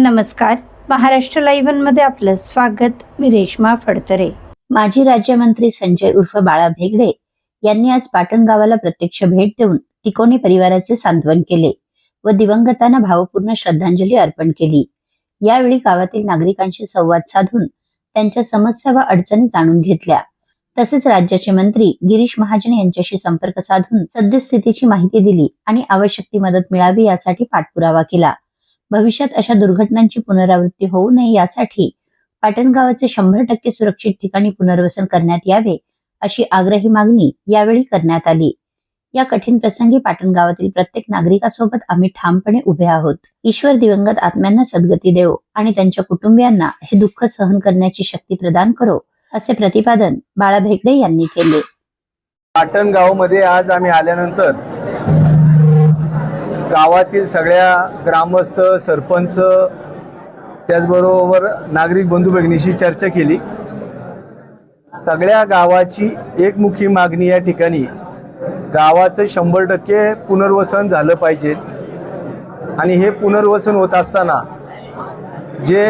नमस्कार, महाराष्ट्र लाईव्ह मध्ये आपलं स्वागत। मी रेश्मा फडतरे। माजी राज्यमंत्री संजय उर्फ बाळा भेगडे यांनी आज पाटण गावाला प्रत्यक्ष भेट देऊन तिकोनी परिवाराचे सांत्वन केले व दिवंगतांना भावपूर्ण श्रद्धांजली अर्पण केली। यावेळी गावातील नागरिकांशी संवाद साधून त्यांच्या समस्या व अडचणी जाणून घेतल्या। तसेच राज्याचे मंत्री गिरीश महाजन यांच्याशी संपर्क साधून सद्यस्थितीची माहिती दिली आणि आवश्यक ती मदत मिळावी यासाठी पाठपुरावा केला। भविष्यात अशा दुर्घटनांची पुनरावृत्ती होऊ नये यासाठी पाटण गावाचे 100% सुरक्षित ठिकाणी पुनर्वसन करण्यात यावे अशी आग्रही मागणी यावेळी करण्यात आली। या कठीण प्रसंगी पाटण गावातील प्रत्येक नागरिकासोबत आम्ही ठामपणे उभे आहोत। ईश्वर दिवंगत आत्म्यांना सद्गती देवो आणि त्यांच्या कुटुंबियांना हे दुःख सहन करण्याची शक्ती प्रदान करो, असे प्रतिपादन बाळा भेगडे यांनी केले। पाटण गावामध्ये आज आम्ही आल्यानंतर गावातील सगळ्या ग्रामस्थ, सरपंच, त्याचबरोबर नागरिक बंधू भगिनीशी चर्चा केली। सगळ्या गावाची एकमुखी मागणी या ठिकाणी गावाचं 100% पुनर्वसन झालं पाहिजे आणि हे पुनर्वसन होत असताना जे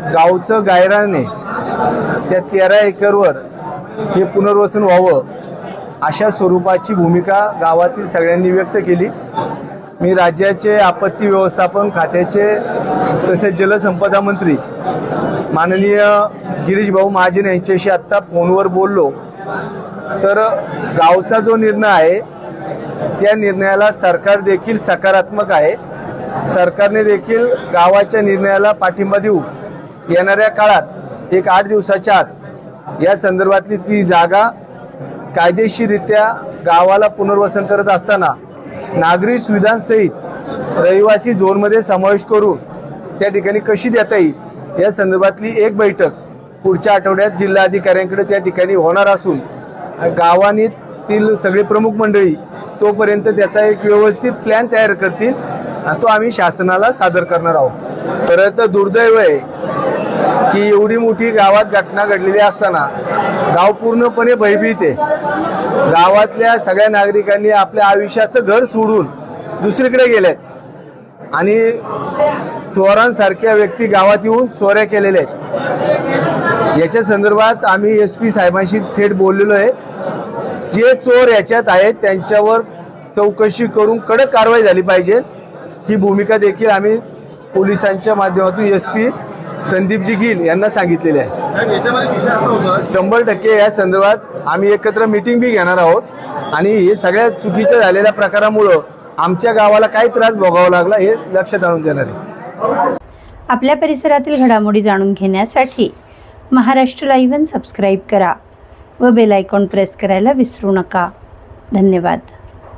गावचं गायराने त्या 13 एकरवर हे पुनर्वसन व्हावं अशा स्वरूपाची भूमिका गावातील सगळ्यांनी व्यक्त केली। मी राज्याचे आपत्ती व्यवस्थापन खात्याचे तसेच जलसंपदा मंत्री माननीय गिरीश भाऊ महाजन यांच्याशी आत्ता फोनवर बोललो, तर गावचा जो निर्णय आहे त्या निर्णयाला सरकार देखील सकारात्मक आहे। सरकारने देखील गावाच्या निर्णयाला पाठिंबा देऊ येणाऱ्या काळात 8 दिवसाच्या आत या संदर्भातली ती जागा कायदेशीररित्या गावाला पुनर्वसन करत असताना नागरी सुविधांसहित रहिवासी झोनमध्ये समावेश करून त्या ठिकाणी कशी देता येईल या संदर्भातली एक बैठक पुढच्या आठवड्यात जिल्हाधिकाऱ्यांकडे त्या ठिकाणी होणार असून गावातील सगळे प्रमुख मंडळी तोपर्यंत त्याचा एक व्यवस्थित प्लॅन तयार करतील आणि तो आम्ही शासनाला सादर करणार आहोत। खरं तर दुर्दैव आहे की एवढी मोठी गावात घटना घडलेली असताना गाव पूर्णपणे भयभीत आहे। गावातल्या सगळ्या नागरिकांनी आपल्या आयुष्याचं घर सोडून दुसरीकडे गेलेत आणि चोरांसारख्या व्यक्ती गावात येऊन चोऱ्या केलेल्या आहेत। याच्या संदर्भात आम्ही SP साहेबांशी थेट बोललेलो आहे। जे चोर याच्यात आहेत त्यांच्यावर चौकशी करून कडक कारवाई झाली पाहिजे ही भूमिका देखील आम्ही पोलिसांच्या माध्यमातून SP संदीपजी गिल यांना सांगितलेले आहे। 100% या संदर्भात आम्ही एकत्र मीटिंग बी घेणार आहोत आणि हे सगळ्या चुकीच्या झालेल्या प्रकारामुळे आमच्या गावाला काय त्रास भोगावा लागला हे लक्षात आणून देणार आहे। आपल्या परिसरातील घडामोडी जाणून घेण्यासाठी महाराष्ट्र लाईव्ह सबस्क्राईब करा व बेल आयकॉन प्रेस करायला विसरू नका। धन्यवाद।